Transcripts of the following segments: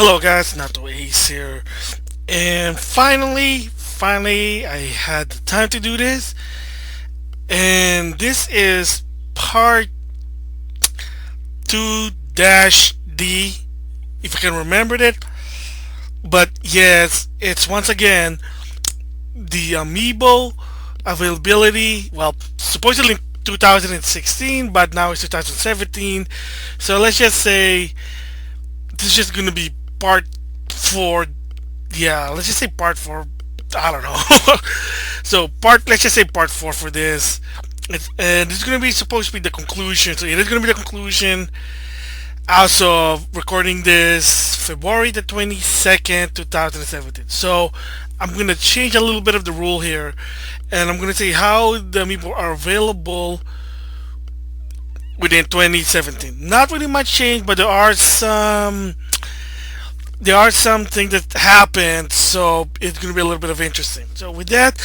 Hello guys, NautoAce here. And finally I had the time to do this. And this is part 2-D, if I can remember it. But yes, it's once again the Amiibo availability. Well, supposedly 2016, but now it's 2017. So let's just say this is just gonna be part 4. Yeah, let's just say part 4. I don't know. So let's just say part 4 for this. And it's gonna be supposed to be the conclusion. So it is gonna be the conclusion as of recording this February the 22nd, 2017. So I'm gonna change a little bit of the rule here, and I'm gonna say how the amiibo are available within 2017. Not really much change, but there are some things that happened, so it's gonna be a little bit of interesting. So with that,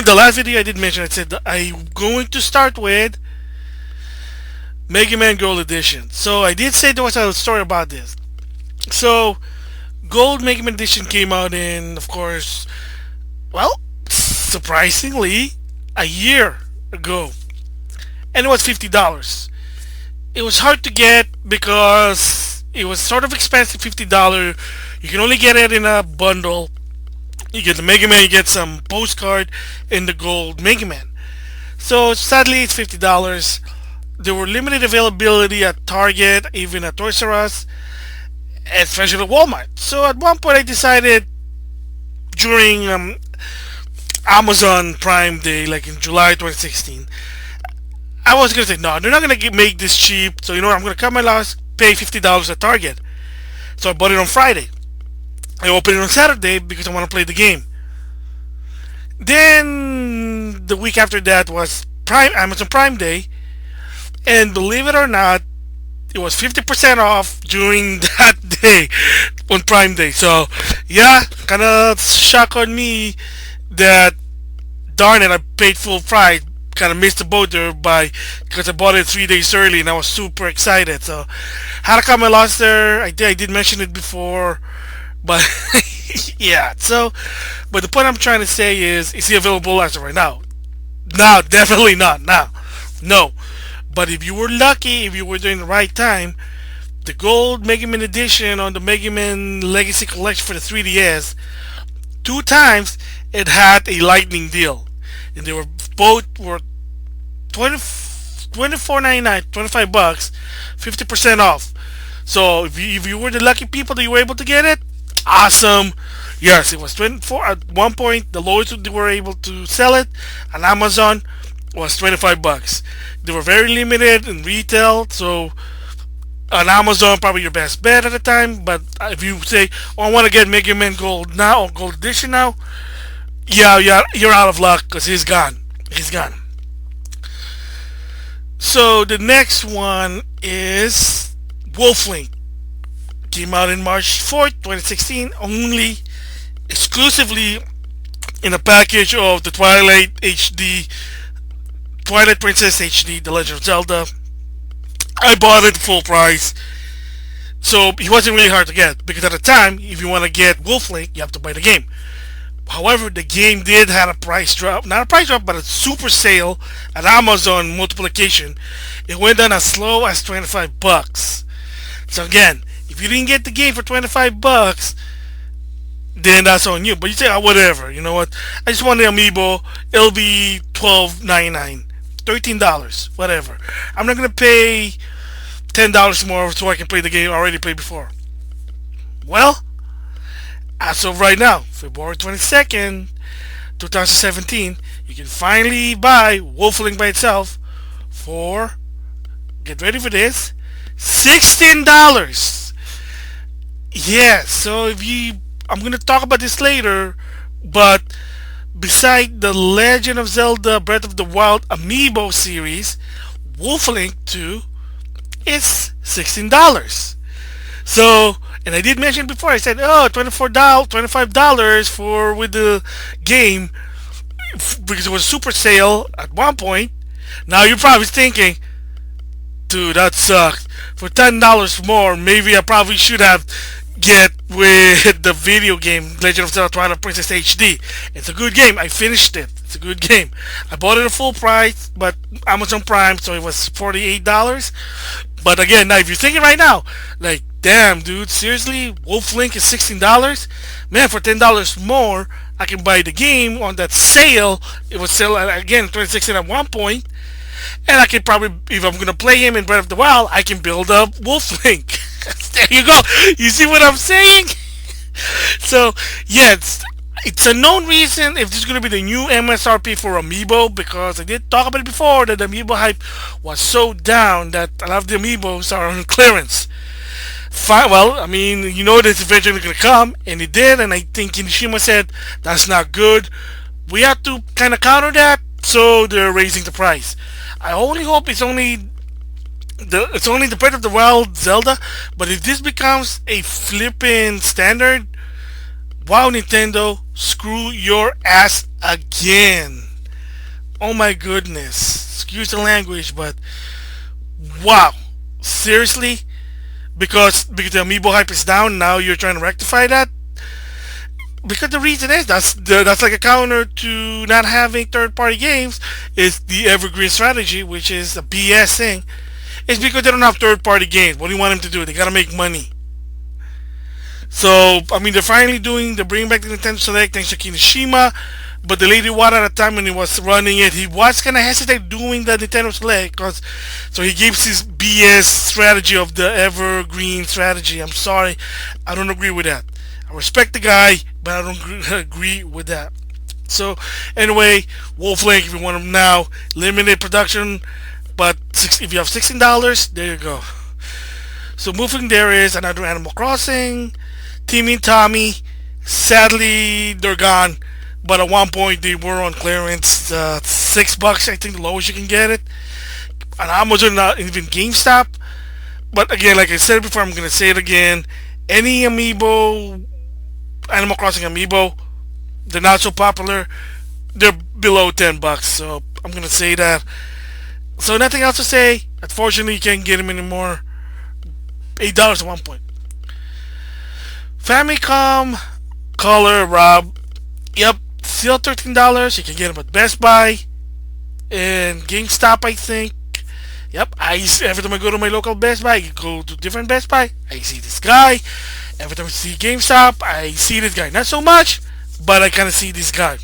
the last video I did mention, I said that I'm going to start with Megaman Gold Edition. So I did say there was a story about this. So Gold Megaman Edition came out in, of course, well, surprisingly, a year ago, and it was $50. It was hard to get because it was sort of expensive. $50. You can only get it in a bundle. You get the Mega Man, you get some postcard, and the gold Mega Man. So sadly, it's $50. There were limited availability at Target, even at Toys R Us, especially at Walmart. So at one point, I decided during Amazon Prime Day, like in July 2016, I was gonna say no, they're not gonna make this cheap. So you know what? I'm gonna cut my loss, pay $50 at Target. So I bought it on Friday. I opened it on Saturday because I want to play the game. Then the week after that was Amazon Prime Day, and believe it or not, it was 50% off during that day on Prime Day. So yeah, kind of shock on me that darn it, I paid full price. Kind of missed the boat there because I bought it 3 days early and I was super excited. So had to cut my loss there. I did mention it before, but yeah. So, but the point I'm trying to say is he available as of right now? No, definitely not now. No, but if you were lucky, if you were doing the right time, the gold Mega Man edition on the Mega Man Legacy Collection for the 3DS, 2 times it had a lightning deal, and they were both were 24.99, $25, 50% off. So if you were the lucky people that you were able to get it, awesome. Yes, it was 24 at one point. The lowest they were able to sell it on Amazon was $25. They were very limited in retail, so on Amazon probably your best bet at the time. But if you say, "Oh, I want to get Mega Man Gold now or Gold Edition now," yeah, you're out of luck because he's gone. He's gone. So the next one is Wolflink. Came out in March 4th, 2016, only exclusively in a package of the Twilight Princess HD, The Legend of Zelda. I bought it full price. So it wasn't really hard to get because at the time, if you want to get Wolflink, you have to buy the game. However, the game did have a price drop, not a price drop, but a super sale at Amazon multiplication. It went down as slow as $25. So again, if you didn't get the game for $25, then that's on you. But you say, oh, whatever, you know what? I just want the amiibo. It'll be $12.99, $13, whatever. I'm not gonna pay $10 more so I can play the game I already played before. Well, as of right now, February 22nd, 2017, you can finally buy Wolflink by itself for, get ready for this, $16. Yeah, so I'm going to talk about this later, but beside the Legend of Zelda Breath of the Wild Amiibo series, Wolflink 2 is $16. So, and I did mention before, I said, oh, $25 for with the game because it was super sale at one point. Now you're probably thinking, dude, that sucks. For $10 more, maybe I probably should have get with the video game Legend of Zelda Twilight Princess HD. It's a good game. I finished it. It's a good game. I bought it at full price, but Amazon Prime, so it was $48. But again, now if you're thinking right now, like, damn, dude, seriously, Wolf Link is $16. Man, for $10 more, I can buy the game on that sale. It was sale again 2016 at one point, and I can probably, if I'm gonna play him in Breath of the Wild, I can build up Wolf Link. There you go. You see what I'm saying? So yeah, it's a known reason if this is gonna be the new MSRP for Amiibo, because I did talk about it before that the Amiibo hype was so down that a lot of the Amiibos are on clearance. Fine, well, I mean, you know that's eventually gonna come, and it did, and I think Kinishima said that's not good. We have to kind of counter that, so they're raising the price. I only hope it's only the Breath of the Wild Zelda, but if this becomes a flippin' standard, wow, Nintendo, screw your ass again. Oh my goodness. Excuse the language, but wow. Seriously? Because the Amiibo hype is down, now you're trying to rectify that? Because the reason is that's like a counter to not having third-party games is the evergreen strategy, which is a BS thing. It's because they don't have third-party games. What do you want them to do? They gotta make money. So I mean, they're bringing back the Nintendo Select thanks to Kinishima. But the Lady Water at the time when he was running it, he was kind of hesitate doing the Nintendo Select, cause so he gives his BS strategy of the evergreen strategy. I'm sorry, I don't agree with that. I respect the guy, but I don't agree with that. So anyway, Wolf Link, if you want them now, limited production, but if you have $16, there you go. So moving there is another Animal Crossing, Timmy and Tommy. Sadly, they're gone. But at one point they were on clearance, $6 I think the lowest you can get it. On Amazon, not even GameStop. But again, like I said before, I'm gonna say it again. Any Amiibo, Animal Crossing Amiibo, they're not so popular. They're below $10, so I'm gonna say that. So nothing else to say. Unfortunately, you can't get them anymore. $8 at one point. Famicom Color Rob. Yep, still $13. You can get them at Best Buy and GameStop, I think. Yep, every time I go to my local Best Buy, I go to different Best Buy, I see this guy. Every time I see GameStop, I see this guy. Not so much, but I kind of see this guy.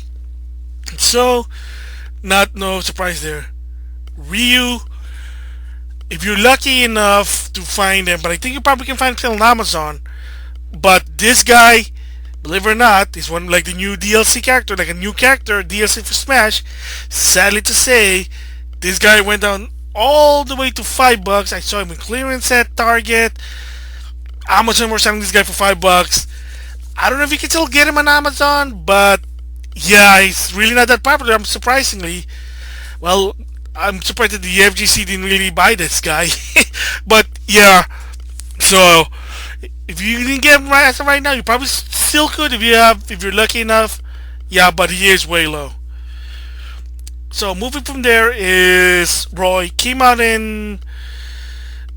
So, no surprise there. Ryu, if you're lucky enough to find them, but I think you probably can find them on Amazon. But this guy, believe it or not, is one like the new DLC character, like a new character DLC for Smash. Sadly to say, this guy went down all the way to $5. I saw him in clearance at Target. Amazon were selling this guy for $5. I don't know if you can still get him on Amazon, but yeah, he's really not that popular. I'm surprisingly. Well, I'm surprised that the FGC didn't really buy this guy. But yeah, so if you didn't get him right as of right now, you probably still could if you're lucky enough. Yeah, but he is way low. So moving from there is Roy. Came out in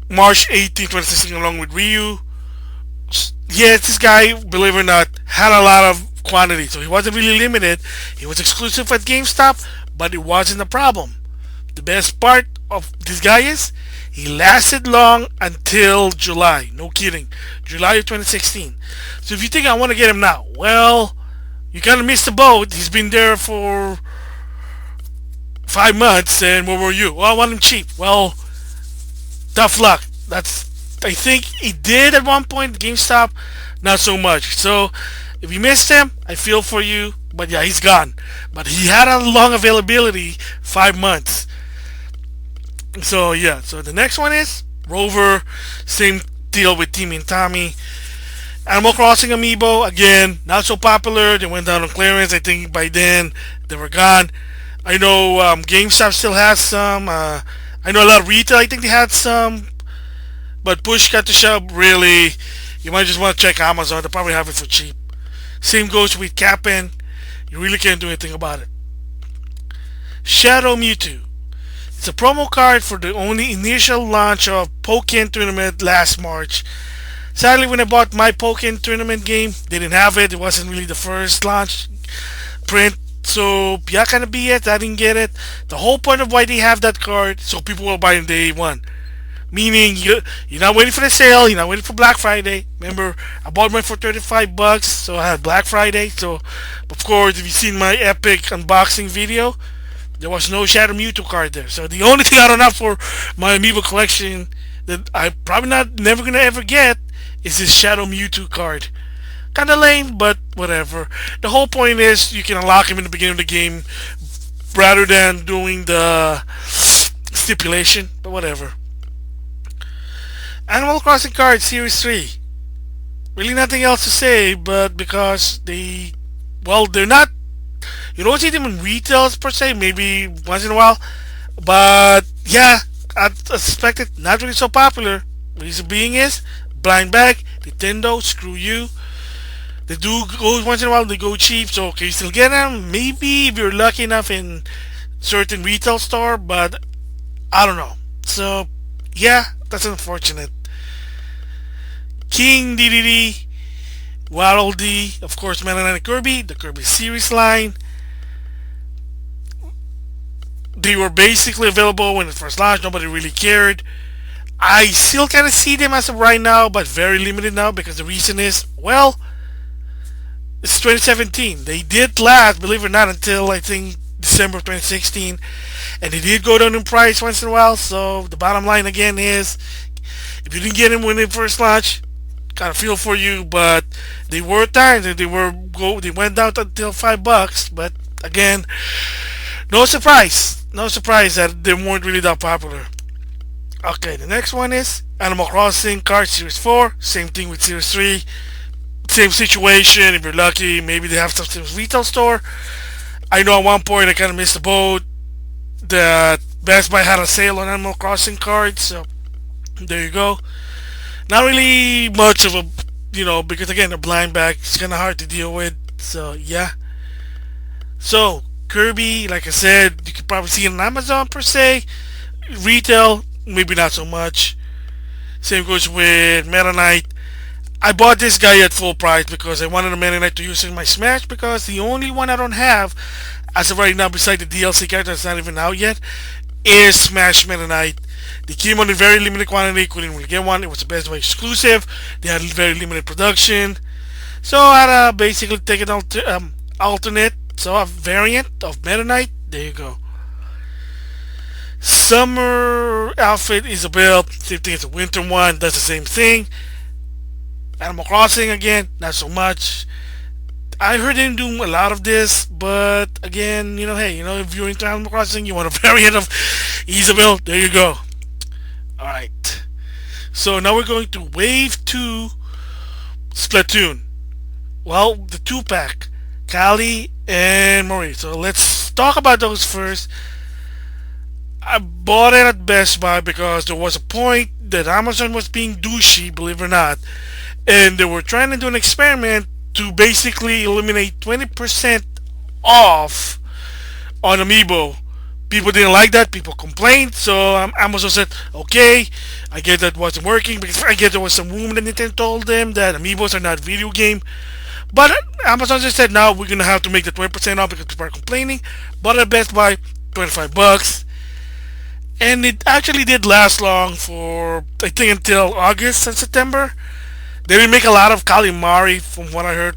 March 18, 2016 along with Ryu. Yes, this guy, believe it or not, had a lot of quantity, so he wasn't really limited. He was exclusive at GameStop, but it wasn't a problem. The best part of this guy is he lasted long until July. No kidding. July of 2016. So if you think I want to get him now, well, you kind of missed the boat. He's been there for 5 months, and where were you? Well, I want him cheap. Well, tough luck. I think he did at one point. GameStop, not so much. So if you missed him, I feel for you. But yeah, he's gone. But he had a long availability, 5 months. So yeah, so the next one is Rover. Same deal with Timmy and Tommy. Animal Crossing Amiibo, again, not so popular. They went down on clearance. I think by then they were gone. I know GameStop still has some. I know a lot of retail, I think they had some. But push got to shove, really, you might just want to check Amazon. They'll probably have it for cheap. Same goes with Cap'n. You really can't do anything about it. Shadow Mewtwo. It's a promo card for the only initial launch of Pokken Tournament last March. Sadly, when I bought my Pokken tournament game, they didn't have it. It wasn't really the first launch print. So yeah, kind of be it. I didn't get it. The whole point of why they have that card, so people will buy it day one. Meaning you're not waiting for the sale. You're not waiting for Black Friday. Remember, I bought mine for $35, so I had Black Friday. So of course, if you've seen my epic unboxing video, there was no Shadow Mewtwo card there. So the only thing I don't have for my Amiibo collection that I probably not never gonna ever get is this Shadow Mewtwo card. Kinda lame, but whatever. The whole point is you can unlock him in the beginning of the game rather than doing the stipulation, but whatever. Animal Crossing Cards Series 3. Really nothing else to say, but because they're not, you don't see them in retails per se, maybe once in a while, but yeah, I suspect it not really so popular. Reason being is, blind bag, Nintendo, screw you. They do go once in a while, they go cheap, so can you still get them? Maybe if you're lucky enough in certain retail store, but I don't know. So yeah, that's unfortunate. King DDD, Waddle D, of course, Meta Knight and Kirby, the Kirby series line. They were basically available when it first launched. Nobody really cared. I still kind of see them as of right now, but very limited now because the reason is, well, it's 2017. They did last, believe it or not, until I think December of 2016, and they did go down in price once in a while. So the bottom line again is, if you didn't get them when they first launched, kind of feel for you, but they were times that they went down until $5. But again, no surprise that they weren't really that popular. Okay, the next one is Animal Crossing Card Series 4. Same thing with Series 3. Same situation. If you're lucky, maybe they have something in the retail store. I know at one point I kind of missed the boat that Best Buy had a sale on Animal Crossing cards, so there you go. Not really much of a, because again, a blind bag is kind of hard to deal with, so yeah. So, Kirby, like I said, you can probably see it on Amazon per se. Retail, maybe not so much. Same goes with Meta Knight. I bought this guy at full price because I wanted a Meta Knight to use in my Smash, because the only one I don't have, as of right now, beside the DLC character that's not even out yet, is Smash Meta Knight. They came on in very limited quantity, couldn't really get one. It was a Best Buy exclusive. They had very limited production. So I had to basically take an alternate, so a variant of Meta Knight. There you go. Summer outfit is a build. Same thing as the winter one. Does the same thing. Animal Crossing again, not so much. I heard they didn't do a lot of this, but again, hey, if you're into Animal Crossing, you want a variant of Isabel, there you go. Alright. So now we're going to Wave 2 Splatoon. Well, the 2-pack. Callie and Marie. So let's talk about those first. I bought it at Best Buy because there was a point that Amazon was being douchey, believe it or not. And they were trying to do an experiment to basically eliminate 20% off on Amiibo. People didn't like that. People complained. So Amazon said, okay, I get that wasn't working, because I get there was some rumor that Nintendo told them that Amiibos are not video game. But Amazon just said, now we're going to have to make the 20% off because people are complaining. But at Best Buy, $25. And it actually did last long for, I think, until August and September. They didn't make a lot of calamari from what I heard.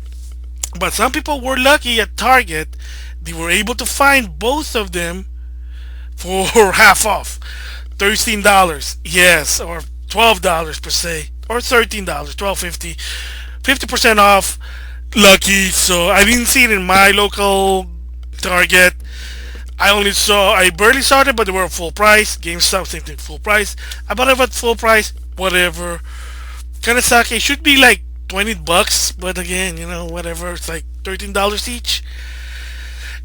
But some people were lucky at Target. They were able to find both of them for half off. $13. Yes, or $12 per se. Or $13, $12.50. 50% off. Lucky. So I didn't see it in my local Target. I barely saw them, but they were at full price. GameStop, same thing, full price. I bought it at full price, whatever. Kinda suck. It should be like $20, but again, whatever. It's like $13 each.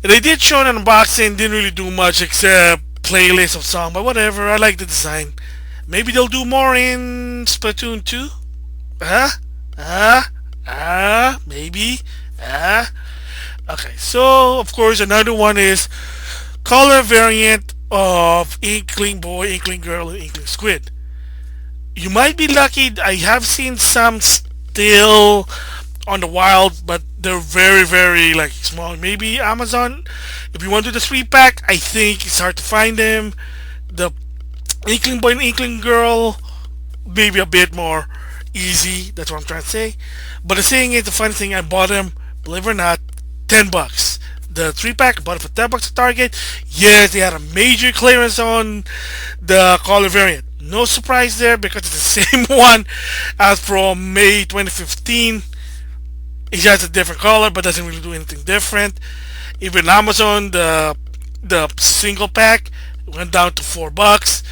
And they did show an unboxing, didn't really do much except playlist of songs, but whatever. I like the design. Maybe they'll do more in Splatoon 2? Maybe. Okay, so of course another one is color variant of Inkling Boy, Inkling Girl, and Inkling Squid. You might be lucky. I have seen some still on the wild, but they're very, very like small. Maybe Amazon. If you want to do the 3 pack, I think it's hard to find them. The Inkling Boy and Inkling Girl, maybe a bit more easy. That's what I'm trying to say. But the thing is, the funny thing, I bought them, believe it or not, $10. The 3 pack, I bought it for $10 at Target. Yes, they had a major clearance on the color variant. No surprise there because it's the same one as from May 2015. It has a different color, but doesn't really do anything different. Even Amazon, the single pack went down to $4.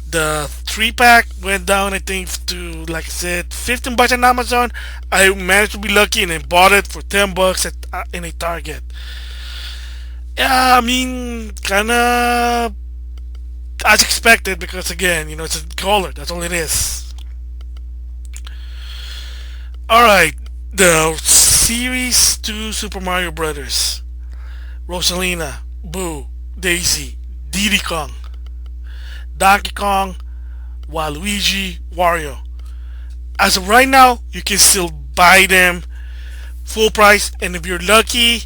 The 3 pack went down, I think, to, like I said, $15 on Amazon. I managed to be lucky and I bought it for $10 at in a Target. Yeah, I mean, kinda as expected because again, it's a color. That's all it is. All right, the Series 2 Super Mario Brothers. Rosalina, Boo, Daisy, Diddy Kong, Donkey Kong, Waluigi, Wario. As of right now, you can still buy them full price, and if you're lucky,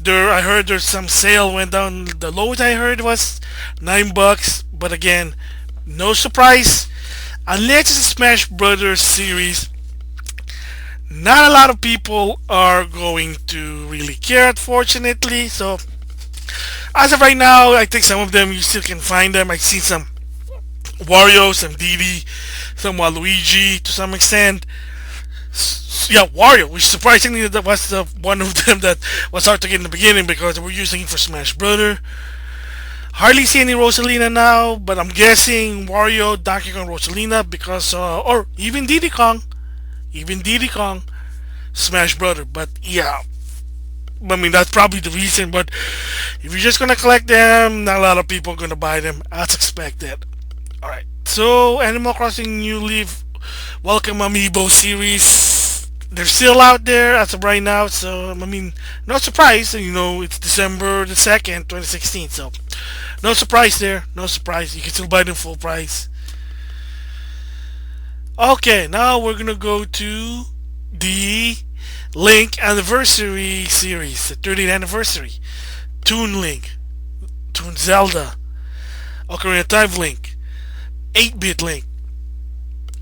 I heard there's some sale went down. The lowest I heard was $9, but again, no surprise. Unless it's a Smash Brothers series, not a lot of people are going to really care, unfortunately. So as of right now, I think some of them you still can find them. I've seen some Wario, some Diddy, some Waluigi to some extent. Yeah, Wario, which surprisingly that was the one of them that was hard to get in the beginning because we're using it for Smash Brother. Hardly see any Rosalina now, but I'm guessing Wario, Donkey Kong, Rosalina because, or even Diddy Kong, Smash Brother. But yeah, I mean that's probably the reason. But if you're just gonna collect them, not a lot of people are gonna buy them as expected. All right, so Animal Crossing New Leaf Welcome Amiibo series. They're still out there as of right now, so I mean, no surprise. It's December the 2nd, 2016. So no surprise there. No surprise. You can still buy them full price. Okay, now we're gonna go to the Link Anniversary series, the 30th anniversary. Toon Link, Toon Zelda, Ocarina of Time Link, 8-bit Link.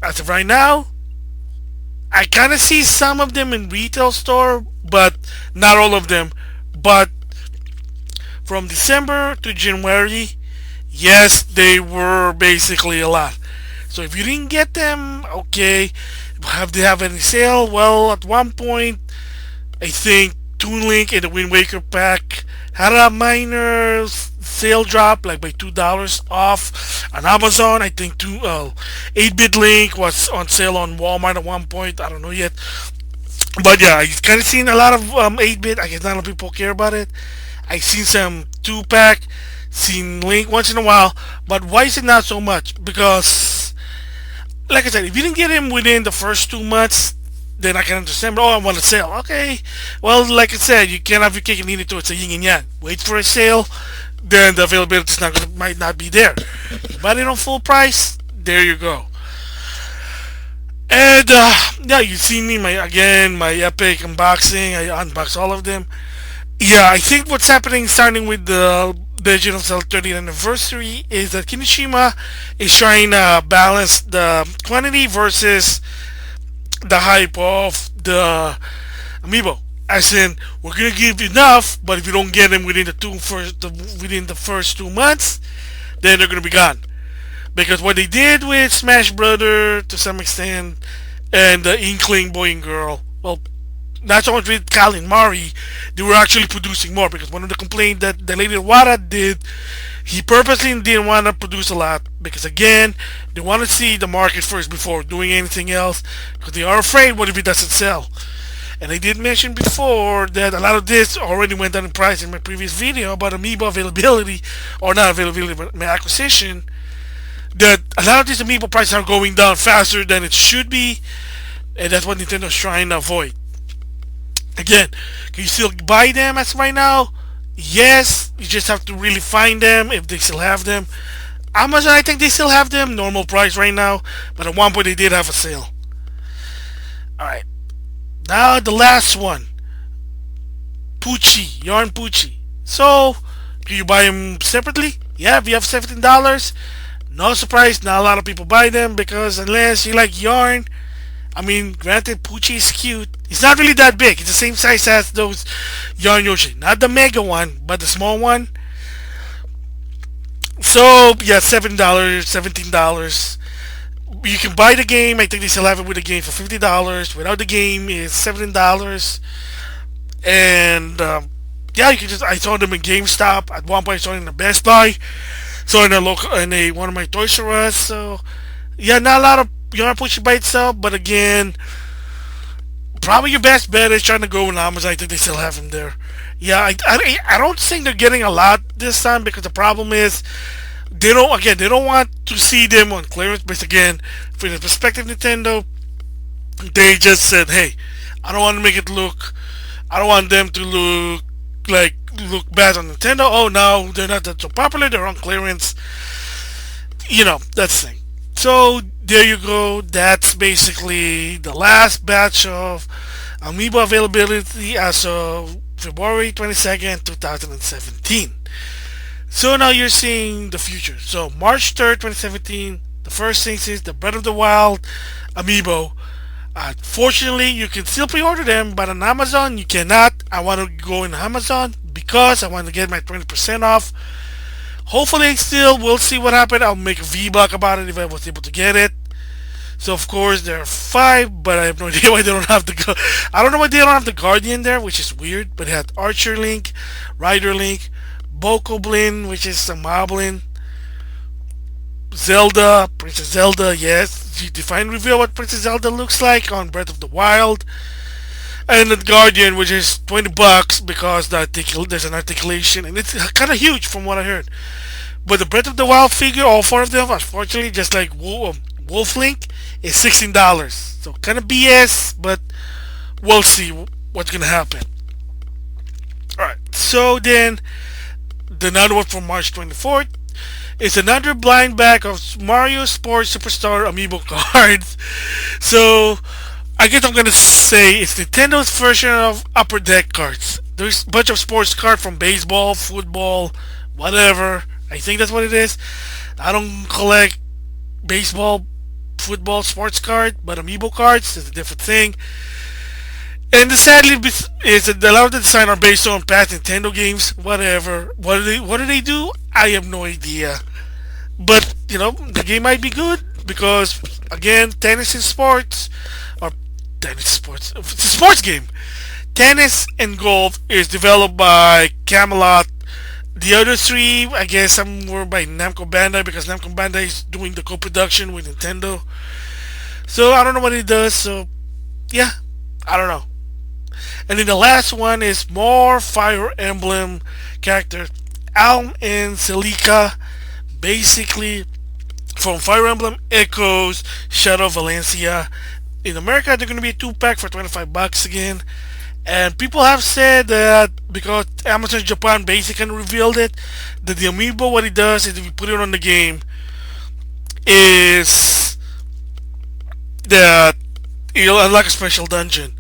As of right now, I kind of see some of them in retail store, but not all of them. But from December to January, yes, they were basically a lot. So if you didn't get them, okay. Have they have any sale? Well, at one point, I think Toon Link and the Wind Waker pack had a minor sale drop, like by $2 off on Amazon. I think 8-bit Link was on sale on Walmart at one point. I don't know yet, but yeah, I've kind of seen a lot of 8-bit. I guess not a lot of people care about it. I've seen some 2-pack, seen Link once in a while, but why is it not so much? Because, like I said, if you didn't get him within the first 2 months, then I can understand. Oh, I want to sell. Okay. Well, like I said, you can't have your cake and eat it too. It's a yin and yang. Wait for a sale, then the availability might not be there. You buy it on full price, there you go. And yeah, you see me my epic unboxing. I unbox all of them. Yeah, I think what's happening starting with the Legend of Zelda 30th anniversary is that Kimishima is trying to balance the quantity versus the hype of the amiibo. As in, we're gonna give enough, but if you don't get them within the first 2 months, then they're gonna be gone. Because what they did with Smash Brother to some extent, and the Inkling Boy and Girl, well, not so much with Kal and Mari, they were actually producing more. Because one of the complaints that the lady Wara did, he purposely didn't want to produce a lot because again, they want to see the market first before doing anything else. Because they are afraid, what if it doesn't sell? And I did mention before that a lot of this already went down in price in my previous video about Amiibo availability, or not availability, but my acquisition. That a lot of these Amiibo prices are going down faster than it should be, and that's what Nintendo's trying to avoid. Again, can you still buy them as right now? Yes, you just have to really find them if they still have them. Amazon, I think they still have them normal price right now, but at one point they did have a sale. All right, now the last one, Poochy, Yarn Poochy. So, do you buy them separately? Yeah, if you have $17, no surprise, not a lot of people buy them because unless you like yarn, I mean, granted, Poochie is cute. It's not really that big. It's the same size as those Yarn Yoshi. Not the mega one, but the small one. So, yeah, $7, $17. You can buy the game. I think they still have it with the game for $50. Without the game, it's $17. And, yeah, you can just, I saw them in GameStop. At one point, I saw them in the Best Buy. So, in a local, one of my Toys R Us. So, yeah, not a lot of Yarn Poochy by itself, but again, probably your best bet is trying to go with Amazon. I think they still have them there. Yeah, I don't think they're getting a lot this time because the problem is they don't want to see them on clearance. But again, from the perspective of Nintendo, they just said, hey, I don't want to make it look, I don't want them to look bad on Nintendo. Oh, now they're not that so popular. They're on clearance. That's the thing. So there you go. That's basically the last batch of Amiibo availability as of February 22nd, 2017. So now you're seeing the future. So March 3rd, 2017, the first thing is the Breath of the Wild Amiibo. Fortunately, you can still pre-order them, but on Amazon you cannot. I want to go in Amazon because I want to get my 20% off. Hopefully, we'll see what happened. I'll make a vlog about it if I was able to get it. So of course there are 5, but I have no idea why they don't have I don't know why they don't have the Guardian there, which is weird. But it had Archer Link, Rider Link, Bokoblin, which is a Moblin, Zelda, Princess Zelda. Yes, you define reveal what Princess Zelda looks like on Breath of the Wild, and the Guardian, which is $20 because there's an articulation and it's kind of huge from what I heard. But the Breath of the Wild figure, all 4 of them, unfortunately, just like Wolf Link, is $16. So kind of BS, but we'll see what's gonna happen. Alright, so then the another one from March 24th is another blind bag of Mario Sports Superstar Amiibo cards. So I guess I'm gonna say it's Nintendo's version of Upper Deck cards. There's a bunch of sports cards from baseball, football, whatever. I think that's what it is. I don't collect baseball, football, sports card, but Amiibo cards is a different thing. And the sadly is that a lot of the design are based on past Nintendo games. Whatever. What do they do? I have no idea. But the game might be good because again, tennis and sports, or tennis sports. It's a sports game. Tennis and golf is developed by Camelot. The other 3, I guess, some were by Namco Bandai because Namco Bandai is doing the co-production with Nintendo. So I don't know what it does. So yeah, I don't know. And then the last one is more Fire Emblem characters, Alm and Celica, basically from Fire Emblem Echoes, Shadow Valencia. In America, they're going to be a 2-pack for $25 again. And people have said that because Amazon Japan basically revealed it, that the Amiibo, what it does is if you put it on the game, is that you'll unlock a special dungeon.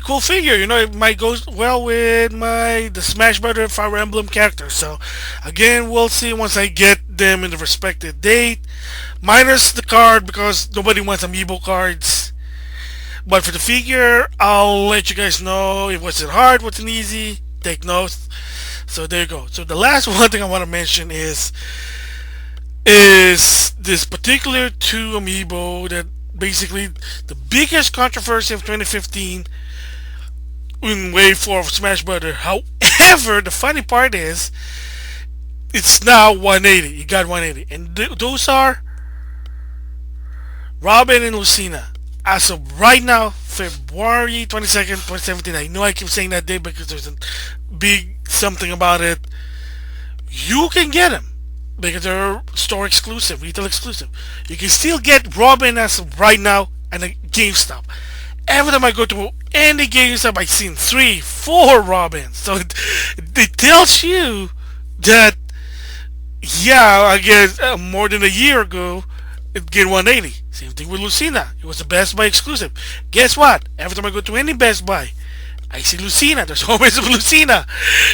Cool figure, it might go well with the Smash Brother Fire Emblem character. So again, we'll see once I get them in the respective date. Minus the card because nobody wants Amiibo cards. But for the figure, I'll let you guys know if what's it hard, what's it easy. Take notes. So there you go. So the last one thing I want to mention is this particular 2 Amiibo that basically the biggest controversy of 2015 in Wave 4 of Smash Brother. However, the funny part is it's now 180. You got 180. And those are Robin and Lucina. As of right now, February 22nd, 2017, I know I keep saying that date because there's a big something about it. You can get them because they're store exclusive, retail exclusive. You can still get Robin as of right now at a GameStop. Every time I go to any GameStop, I've seen 3, 4 Robins. So it tells you that yeah, I guess more than a year ago, it gained 180. Same thing with Lucina. It was a Best Buy exclusive. Guess what? Every time I go to any Best Buy, I see Lucina. There's always a Lucina.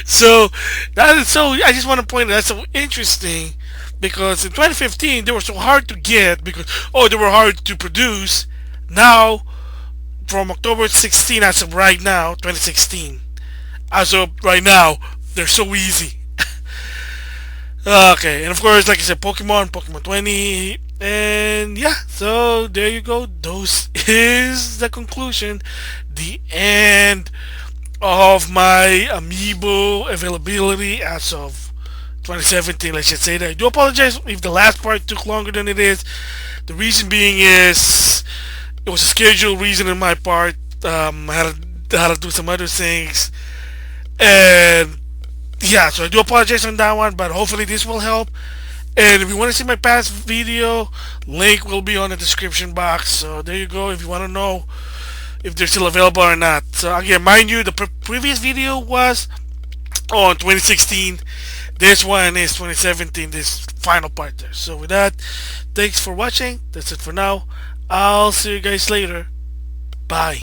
So that is so. I just want to point out that's so interesting because in 2015 they were so hard to get because they were hard to produce. Now from October 16 as of right now, 2016, as of right now, they're so easy. Okay, and of course, like I said, Pokemon 20, and yeah, so there you go. Those is the conclusion, the end of my Amiibo availability as of 2017. Let's just say that. I do apologize if the last part took longer than it is. The reason being is it was a schedule reason on my part. I had to do some other things, and yeah, so I do apologize on that one, but hopefully this will help. And if you want to see my past video, link will be on the description box. So there you go. If you want to know if they're still available or not. So again, mind you, the previous video was on 2016. This one is 2017. This final part there. So with that, thanks for watching. That's it for now. I'll see you guys later. Bye.